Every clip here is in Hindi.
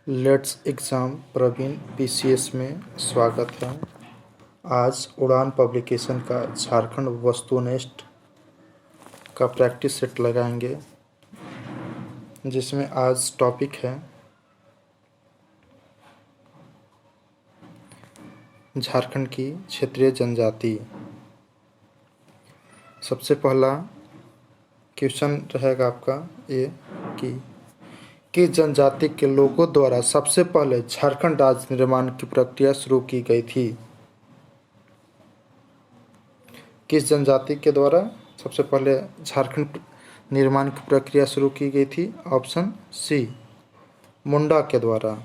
लेट्स एग्ज़ाम प्रवीण पीसीएस में स्वागत है। आज उड़ान पब्लिकेशन का झारखंड वस्तुनिष्ठ का प्रैक्टिस सेट लगाएंगे, जिसमें आज टॉपिक है झारखंड की क्षेत्रीय जनजाति। सबसे पहला क्वेश्चन रहेगा आपका ये कि किस जनजाति के लोगों द्वारा सबसे पहले झारखंड राज्य निर्माण की प्रक्रिया शुरू की गई थी। किस जनजाति के द्वारा सबसे पहले झारखंड निर्माण की प्रक्रिया शुरू की गई थी? ऑप्शन सी, मुंडा के द्वारा।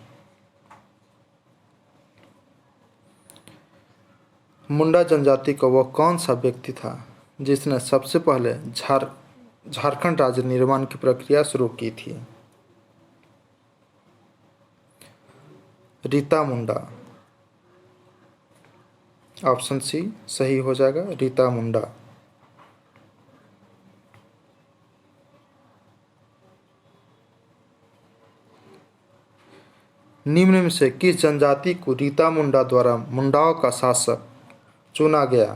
मुंडा जनजाति का वह कौन सा व्यक्ति था जिसने सबसे पहले झारखंड राज्य निर्माण की प्रक्रिया शुरू की थी? रीता मुंडा। ऑप्शन सी सही हो जाएगा, रीता मुंडा। निम्न में से किस जनजाति को रीता मुंडा द्वारा मुंडाओं का शासक चुना गया?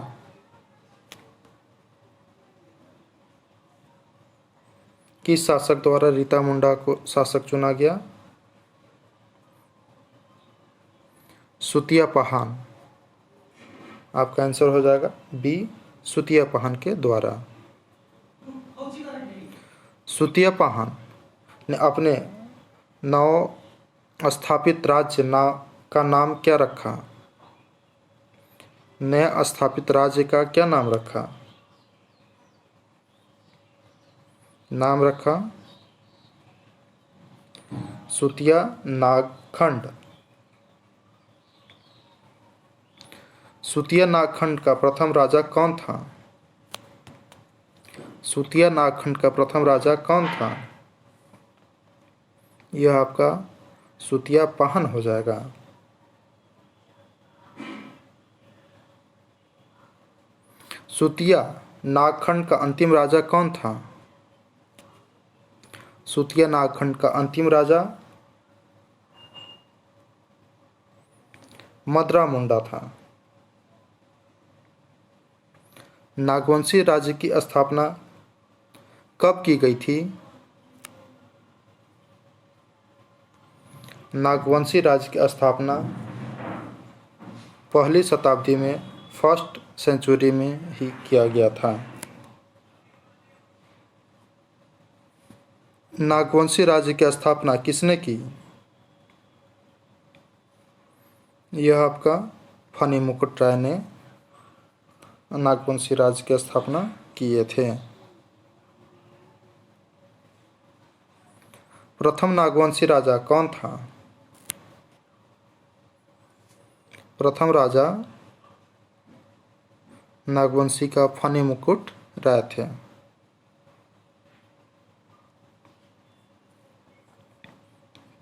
किस शासक द्वारा रीता मुंडा को शासक चुना गया? सुतिया पहान। आपका आंसर हो जाएगा बी, सुतिया पहान के द्वारा। सुतिया पहान ने अपने नव स्थापित राज्य का नाम क्या रखा? नया स्थापित राज्य का क्या नाम रखा? नाम रखा सुतिया नागखंड। सुतिया नागखंड का प्रथम राजा कौन था? सुतिया नागखंड का प्रथम राजा कौन था? यह आपका सुतिया पहान हो जाएगा। सुतिया नागखंड का अंतिम राजा कौन था? सुतिया नागखंड का अंतिम राजा मदरा मुंडा था। नागवंशी राज्य की स्थापना कब की गई थी? नागवंशी राज्य की स्थापना पहली शताब्दी में, फर्स्ट सेंचुरी में ही किया गया था। नागवंशी राज्य की स्थापना किसने की? यह आपका फनी मुकुट राय ने नागवंशी राज्य की स्थापना किए थे। प्रथम नागवंशी राजा कौन था? प्रथम राजा नागवंशी का फनी मुकुट राय थे।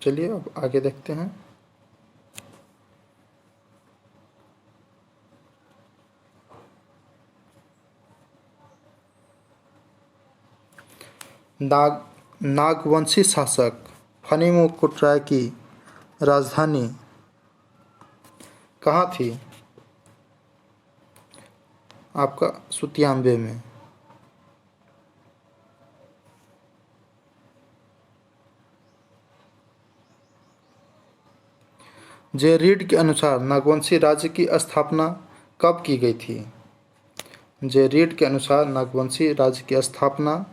चलिए अब आगे देखते हैं। नागवंशी शासक फनी मुकुट राय की राजधानी कहाँ थी? आपका सुतियांबे में। जे रीड के अनुसार नागवंशी राज्य की स्थापना कब की गई थी? जे रीड के अनुसार नागवंशी राज्य की स्थापना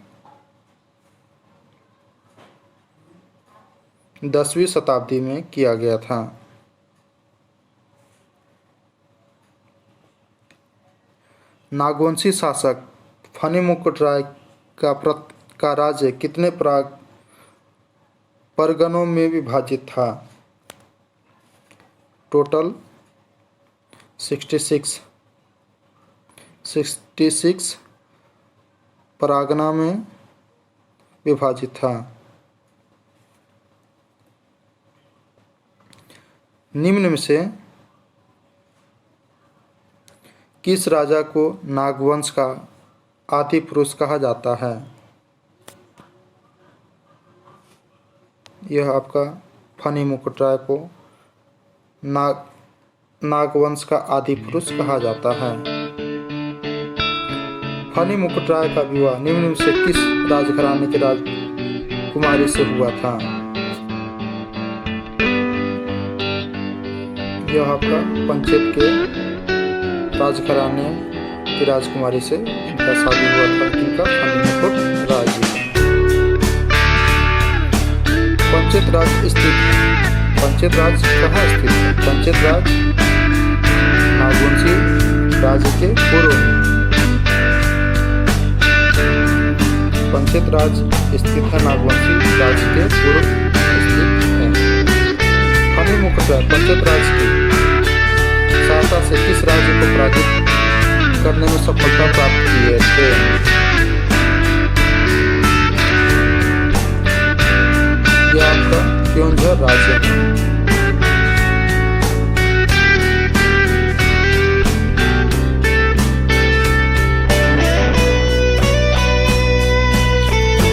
10वीं शताब्दी में किया गया था। नागवंशी शासक फनी मुकुट राय का राज्य कितने परगनों में विभाजित था? टोटल 66 परगना में विभाजित था। निम्न में से किस राजा को नागवंश का आदि पुरुष कहा जाता है? यह आपका फनी मुकुटराय को नागवंश का आदि पुरुष कहा जाता है। फनी मुकुटराय का विवाह निम्न में से किस राजघराने की राजकुमारी से हुआ था? यह आपका पंचेत के राजघराने की राजकुमारी से इनका शादी हुआ था। इनका फनी मुकुटराय जी। पंचेत राज स्थित, पंचेत राज कहाँ स्थित है? पंचेत राज नागवंशी राज्य के पूर्व में, पंचेत राज स्थित है, नागवंशी राज्य के पूर्व स्थित है। फनी मुकुटराय पंचेत राज की सहायता से किस राज्य को पराजित करने में सफलता प्राप्त किए थे? यह आपका क्योंझर राज्य है।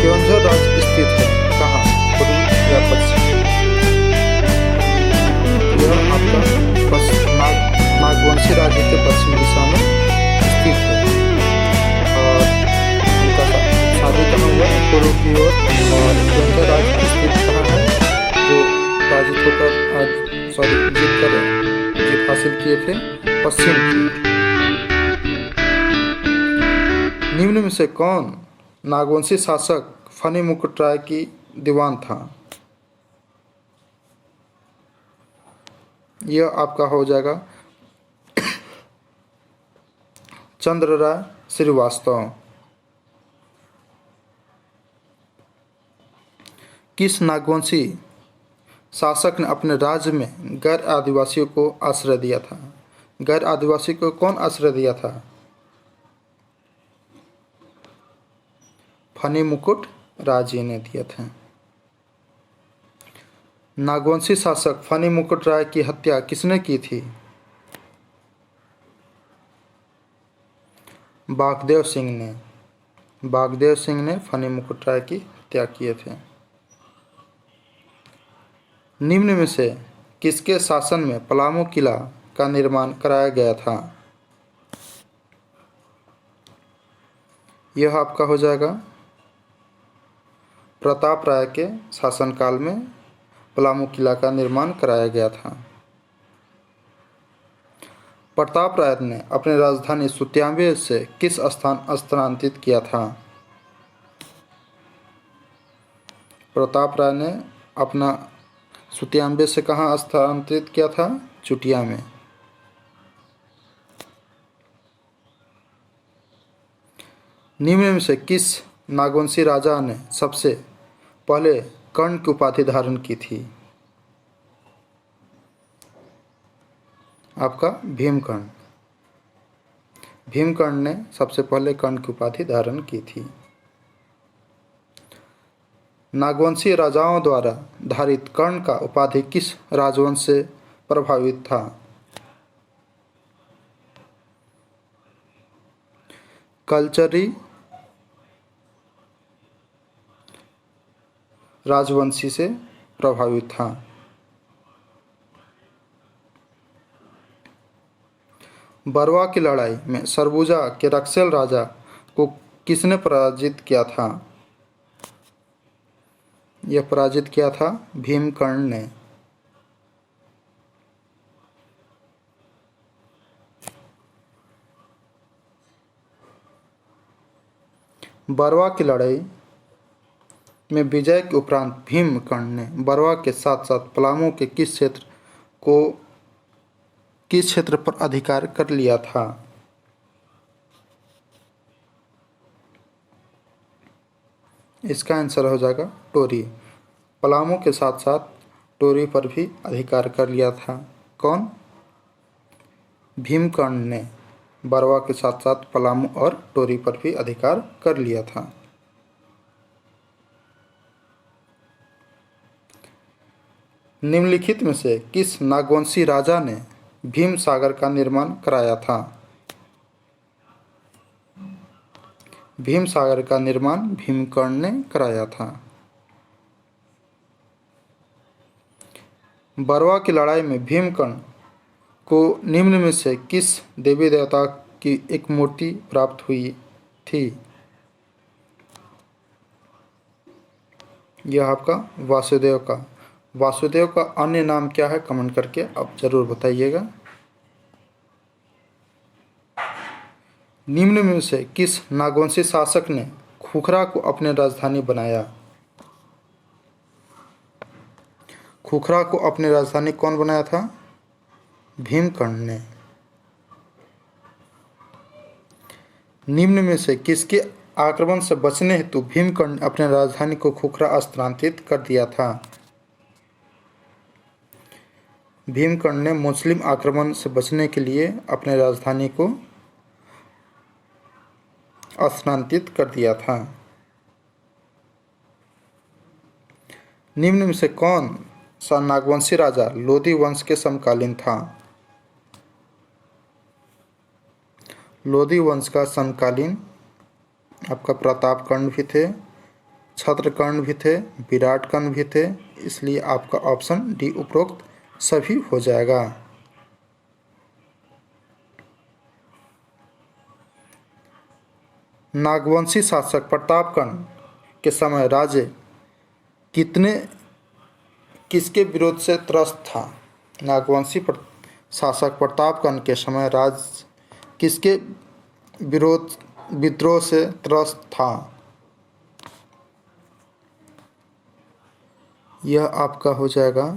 क्योंझर राज्य स्थित है कहाँ? पूर्वी या पश्चिम? यह आपका नागवंशी राज्य के पश्चिम दिशा में स्थित है। और उनका शादी कहाँ हुआ? पूर्व की ओर। और क्योंझर राज्य स्थित कहाँ है जो पराजित होकर जीत हासिल किए थे? पश्चिम की। निम्न में से कौन नागवंशी शासक फनी मुकुटराय की दीवान था? यह आपका हो जाएगा चंद्रराय श्रीवास्तव। किस नागवंशी शासक ने अपने राज्य में गैर आदिवासियों को आश्रय दिया था? गैर आदिवासी को कौन आश्रय दिया था? फनी मुकुटराय जी ने दिया था। नागवंशी शासक फनी मुकुटराय की हत्या किसने की थी? बागदेव सिंह ने। बागदेव सिंह ने फनी मुकुटराय की हत्या किए थे। निम्न में से किसके शासन में पलामू किला का निर्माण कराया गया था? यह आपका हो जाएगा प्रताप राय के शासनकाल में पलामू किला का निर्माण कराया गया था। प्रताप राय ने अपनी राजधानी सुत्याम्बे से किस स्थान स्थानांतरित किया था? प्रताप राय ने अपना सुत्याम्बे से कहाँ स्थानांतरित किया था? चुटिया में। निम्न में से किस नागवंशी राजा ने सबसे पहले कर्ण की उपाधि धारण की थी? आपका भीमकर्ण। भीमकर्ण ने सबसे पहले कर्ण की उपाधि धारण की थी। नागवंशी राजाओं द्वारा धारित कर्ण का उपाधि किस राजवंश से प्रभावित था? कलचरी राजवंशी से प्रभावित था। बरवा की लड़ाई में सरबुजा के रक्सेल राजा को किसने पराजित किया था? यह पराजित किया था भीमकर्ण ने। बरवा की लड़ाई में विजय के उपरांत भीमकर्ण ने बरवा के साथ साथ पलामू के किस क्षेत्र पर अधिकार कर लिया था? इसका आंसर हो जाएगा टोरी। पलामू के साथ साथ टोरी पर भी अधिकार कर लिया था। कौन? भीमकर्ण ने बरवा के साथ साथ पलामू और टोरी पर भी अधिकार कर लिया था। निम्नलिखित में से किस नागवंशी राजा ने भीम सागर का निर्माण कराया था? भीम सागर का निर्माण भीमकर्ण ने कराया था। बरवा की लड़ाई में भीमकर्ण को निम्न में से किस देवी देवता की एक मूर्ति प्राप्त हुई थी? यह आपका वासुदेव का अन्य नाम क्या है? कमेंट करके आप जरूर बताइएगा। निम्न में से किस नागवंशी शासक ने खुखरा को अपनी राजधानी बनाया? खुखरा को अपनी राजधानी कौन बनाया था? भीमकर्ण ने। निम्न में से किसके आक्रमण से बचने हेतु भीमकर्ण ने अपनी राजधानी को खुखरा स्थानांतरित कर दिया था? भीमकर्ण ने मुस्लिम आक्रमण से बचने के लिए अपनी राजधानी को स्थानांतरित कर दिया था। निम्न में से कौन सा नागवंशी राजा लोधी वंश के समकालीन था? लोधी वंश का समकालीन आपका प्रतापकर्ण भी थे, छत्रकर्ण भी थे, विराटकर्ण भी थे, इसलिए आपका ऑप्शन डी उपरोक्त सभी हो जाएगा। नागवंशी शासक प्रतापकर्ण के समय राज्य किसके विरोध से त्रस्त था? नागवंशी शासक प्रतापकर्ण के समय राज्य किसके विद्रोह से त्रस्त था? यह आपका हो जाएगा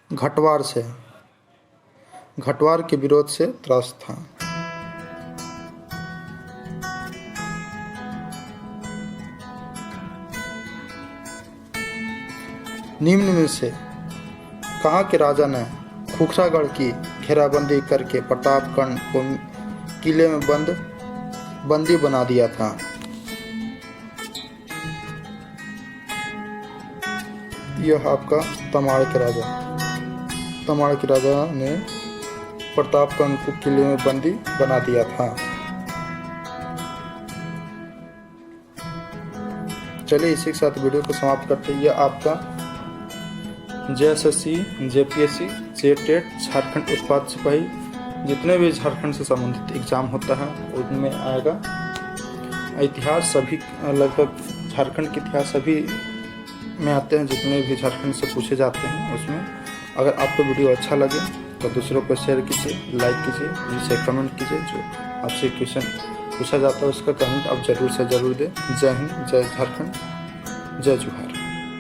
घटवार से। घटवार के विरोध से त्रस्त था। निम्न में से कहाँ के राजा ने खुखरागढ़ की घेराबंदी करके प्रतापकर्ण को किले में बंदी बना दिया था? यह आपका तमाड़ के राजा ने प्रतापकर्ण को किले में बंदी बना दिया था। चलिए इसी के साथ वीडियो को समाप्त करते हैं। यह आपका JSSC, JPSC, JTET, झारखंड उत्पाद सिपाही, जितने भी झारखंड से संबंधित एग्जाम होता है उनमें आएगा। इतिहास सभी लगभग झारखंड के इतिहास सभी में आते हैं, जितने भी झारखंड से पूछे जाते हैं उसमें। अगर आपको वीडियो अच्छा लगे तो दूसरों को शेयर कीजिए, लाइक कीजिए, नीचे कमेंट कीजिए। जो आपसे क्वेश्चन पूछा जाता है उसका कमेंट आप जरूर से ज़रूर दें। जय हिंद, जय झारखंड, जय जोहार।